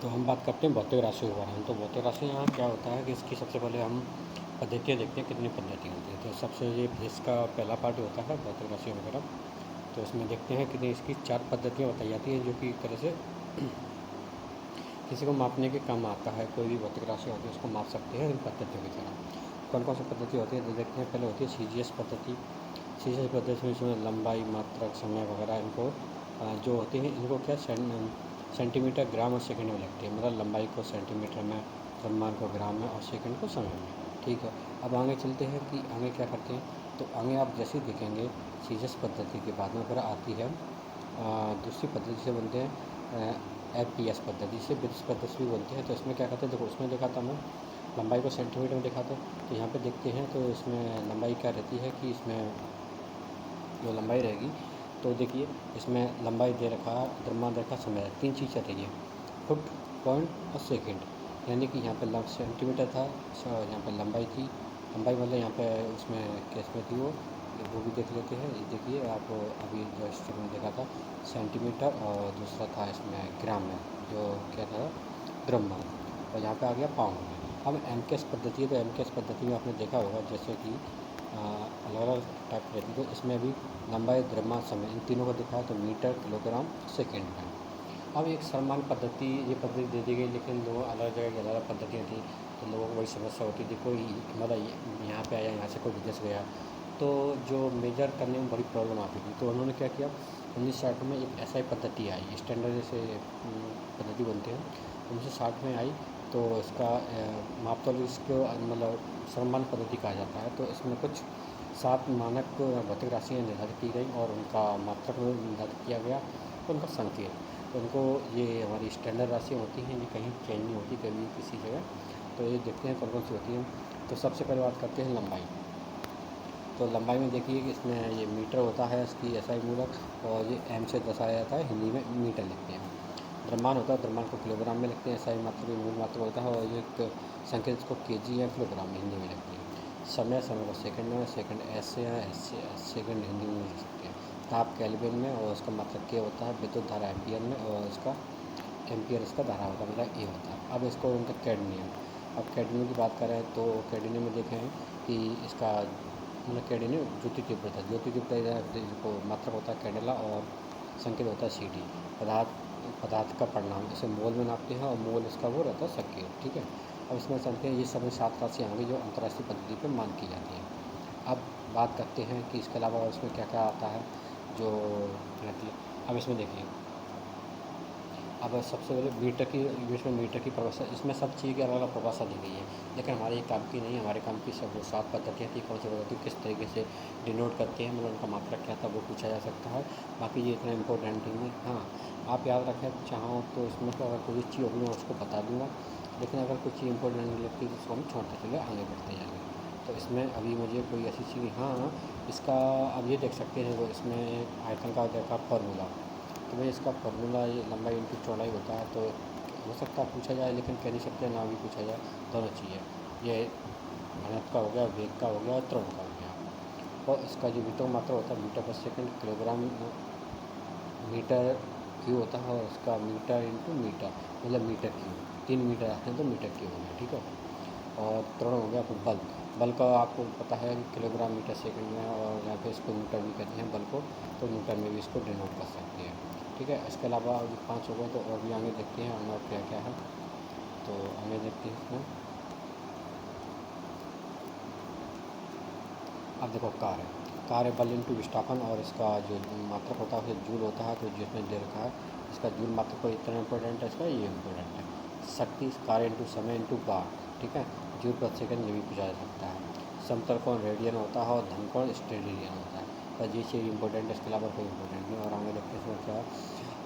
तो हम बात करते हैं भौतिक राशियों के बारे में। तो भौतिक राशि यहाँ क्या होता है कि इसकी सबसे पहले हम पद्धतियाँ देखते हैं, कितनी पद्धतियाँ होती हैं। तो सबसे ये इसका पहला पार्ट होता है भौतिक राशियों वगैरह। तो इसमें देखते हैं कितनी इसकी 4 पद्धतियाँ बताई जाती हैं, जो कि एक तरह से किसी को मापने के काम आता है। कोई भी भौतिक राशि होती है उसको माप सकते हैं इन पद्धतियों की तरह। कौन कौन सी पद्धति होती है तो देखते हैं। पहले होती है CGS पद्धति। CGS पद्धति में इसमें लंबाई, मात्रक, समय वगैरह इनको जो होती है इनको क्या सेंटीमीटर, ग्राम और सेकंड में लगती है। मतलब लंबाई को सेंटीमीटर में, द्रव्यमान को ग्राम में और सेकंड को समय में। ठीक है। अब आगे चलते हैं कि आगे क्या करते हैं। तो आगे आप जैसे ही देखेंगे CGS पद्धति के बाद में फिर आती है दूसरी पद्धति से बोलते हैं FPS पद्धति से ब्रिटिश पद्धति भी बोलते हैं। तो इसमें क्या करते हैं, देखो उसमें दिखाता हूँ, लंबाई को सेंटीमीटर में दिखाता हूँ। तो यहाँ पे देखते हैं तो इसमें लंबाई क्या रहती है कि इसमें जो लंबाई रहेगी, तो देखिए इसमें लंबाई दे रखा, द्रव्यमान दे रखा, समय, 3 चीज़ें रही है, फुट, पॉइंट और सेकंड। यानी कि यहाँ पे सेंटीमीटर था, यहाँ पे लंबाई थी। लंबाई मतलब यहाँ पे उसमें केस में थी वो भी देख लेते हैं। ये देखिए आप अभी जो स्टेप में देखा था सेंटीमीटर, और दूसरा था इसमें ग्राम में, जो क्या था द्रव्यमान, और यहाँ पे आ गया पाउंड में। अब MKS पद्धति है, तो MKS पद्धति में आपने देखा होगा जैसे कि अलग अलग टाइप की रहती है। तो इसमें भी लंबाई, द्रव्यमान, समय इन तीनों को दिखाया, तो मीटर, किलोग्राम, सेकेंड में। अब एक समान पद्धति, ये पद्धति दे दी गई, लेकिन लोग अलग जगह की अलग अलग पद्धतियाँ थी, तो लोगों को वही समस्या होती थी। कोई मतलब यहाँ पे आया, यहाँ से कोई विदेश गया, तो जो मेजर करने में बड़ी प्रॉब्लम आती थी। तो उन्होंने क्या किया, 1960 में एक SI पद्धति आई, स्टैंडर्ड जैसे पद्धति बनते हैं, 1960 में आई। तो इसका मापतौल इसको मतलब समान पद्धति कहा जाता है। तो इसमें कुछ 7 मानक भौतिक राशियाँ निर्धारित की गई और उनका मात्रक निर्धारित किया गया, उनका संकेत। तो उनको, ये हमारी स्टैंडर्ड राशियाँ होती हैं, ये कहीं चेंज नहीं होती कभी किसी जगह। तो ये देखते हैं कौन कौन सी होती हैं। तो सबसे पहले बात करते हैं लंबाई। तो लंबाई में देखिए कि इसमें ये मीटर होता है, इसकी SI मूलक, और ये M से दर्शाया जाता है, हिंदी में मीटर लिखते हैं। द्रव्यमान होता है, द्रव्यमान को किलोग्राम में लिखते हैं। SI मात्रक मूल मात्रक होता है, और ये एक संकेत इसको kg या किलोग्राम में हिंदी में लिखते हैं। समय को सेकंड में, सेकंड S से या S से सेकंड हिंदी में लिख सकते हैं। ताप केल्विन में, और उसका मात्रक K होता है। विद्युत धारा एम्पियर में, और इसका एम्पियर इसका धारा होता है, मतलब A होता है। अब इसको उनका कैडमियम, अब कैडमियम की बात करें तो कैडमियम में देखें कि इसका मतलब कैडमियम ज्योति तीव्रता, ज्योति तीव्रता को मात्रक होता है कैंडेला, और संकेत होता है CD। पदार्थ का परिणाम इसे मोल में नापते हैं, और मोल इसका वो रहता है संकेत। ठीक है। अब इसमें चलते हैं, ये सभी 7 राशियाँ होंगी जो अंतर्राष्ट्रीय पद्धति पर मान की जाती हैं। अब बात करते हैं कि इसके अलावा उसमें क्या क्या आता है जो रहती है। अब इसमें देखिए, अब सबसे पहले मीटर की, इसमें मीटर की परिभाषा, इसमें सब चीज़ की अलग अलग परिभाषा दी गई है, लेकिन हमारे काम की नहीं। हमारे काम की सब 7 पद्धतियाँ थी, कौन सी पद्धति किस तरीके से डिनोट करते हैं, मतलब उनका मात्रक क्या था वो पूछा जा सकता है। बाकी ये इतना इम्पोर्टेंट नहीं है। हाँ, आप याद रखें चाहो तो इसमें तो अगर कोई चीज़ होगी मैं उसको बता दूँगा, लेकिन अगर कुछ चीज़ इंपॉर्टेंट नहीं लगती तो उसको हम छोड़ते चले आगे बढ़ते जाएंगे। तो इसमें अभी मुझे कोई ऐसी चीज़, हाँ इसका अब ये देख सकते हैं, वो इसमें आयतन का देखा फॉर्मूला। तो भाई इसका फार्मूला ये लंबाई इनकी चौड़ाई होता है। तो हो सकता है पूछा जाए, लेकिन कह नहीं सकते, ना भी पूछा जाए, दोनों चाहिए। ये घनत्व का हो गया, वेग का हो गया, और त्वरण का हो गया। और इसका जो मीटर मात्रा होता है मीटर पर सेकंड, किलोग्राम मीटर क्यू होता है, और इसका मीटर इंटू मीटर मतलब मीटर क्यू, 3 मीटर आते हैं तो मीटर क्यू हो गया। ठीक है। और त्वरण हो गया फिर बल। बल का आपको पता है किलोग्राम मीटर सेकंड में, और या फिर इसको मीटर भी कहते हैं बल को, तो मीटर में भी इसको डिनोट कर सकते हैं। ठीक है। इसके अलावा अभी 5 हो गए, तो और भी आगे देखते हैं और क्या क्या है। तो आगे देखते हैं इसमें। अब देखो कार्य बल इंटू विस्थापन, और इसका जो मात्रक होता है उसे जूल होता है। तो जिसमें दे रखा है इसका जूल मात्रक को इतना इम्पोर्टेंट है, इसका ये इम्पोर्टेंट है। शक्ति कार्य इंटू समय इंटू बार। ठीक है। जूल प्रति सेकंड ये भी पूछा जा सकता है। समतल कोण रेडियन होता है, और धन कोण स्टेडियन होता है। तो ये चीज़ इंपॉर्टेंट है, इसके अलावा कोई इंपॉर्टेंट नहीं। और आगे देखते हैं इसमें क्या है।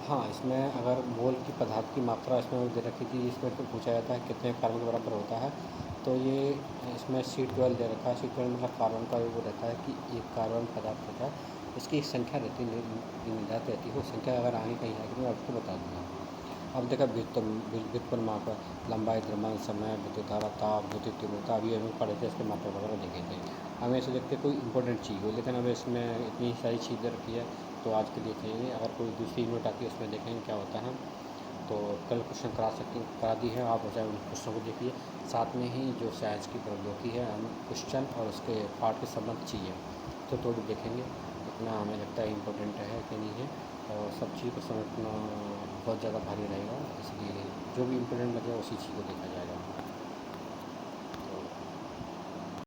हाँ, इसमें अगर मोल की पदार्थ की मात्रा इसमें दे रखी थी, इसमें तो पूछा जाता है कितने कार्बन के बराबर होता है। तो ये इसमें C12 दे रखा है। C12 मतलब कार्बन का वो रहता है कि एक कार्बन पदार्थ होता है, इसकी एक संख्या रहती है, निर्धारित रहती है। वो संख्या अगर आगे कहीं आएगी तो मैं आपको बता दूँगा। अब देखा व्युत्पन्न माप, लंबाई, द्रव्यमान, समय, विद्युत धारा, ताप, विद्युत तीव्रता, अभी हम पढ़े थे, इसके मात्रा वगैरह देखे थे। हमें ऐसे देखते कोई इंपॉर्टेंट चीज़ हो, लेकिन अब इसमें इतनी सारी चीज़ें रखी है, तो आज के लिए चाहिए। अगर कोई दूसरी यूनिट आती है उसमें देखेंगे क्या होता है। तो कल क्वेश्चन करा दी है, आप चाहे उन क्वेश्चन को देखिए। साथ में ही जो साइंस की प्रौद्योगिकी है, हम क्वेश्चन और उसके पार्ट के संबंध चाहिए तो भी देखेंगे। इतना हमें लगता है इम्पोर्टेंट है कि नहीं है, और सब चीज़ को समझना बहुत ज़्यादा भारी रहेगा, इसलिए जो भी इम्पोर्टेंट लगे उसी चीज़ को देखा जाएगा।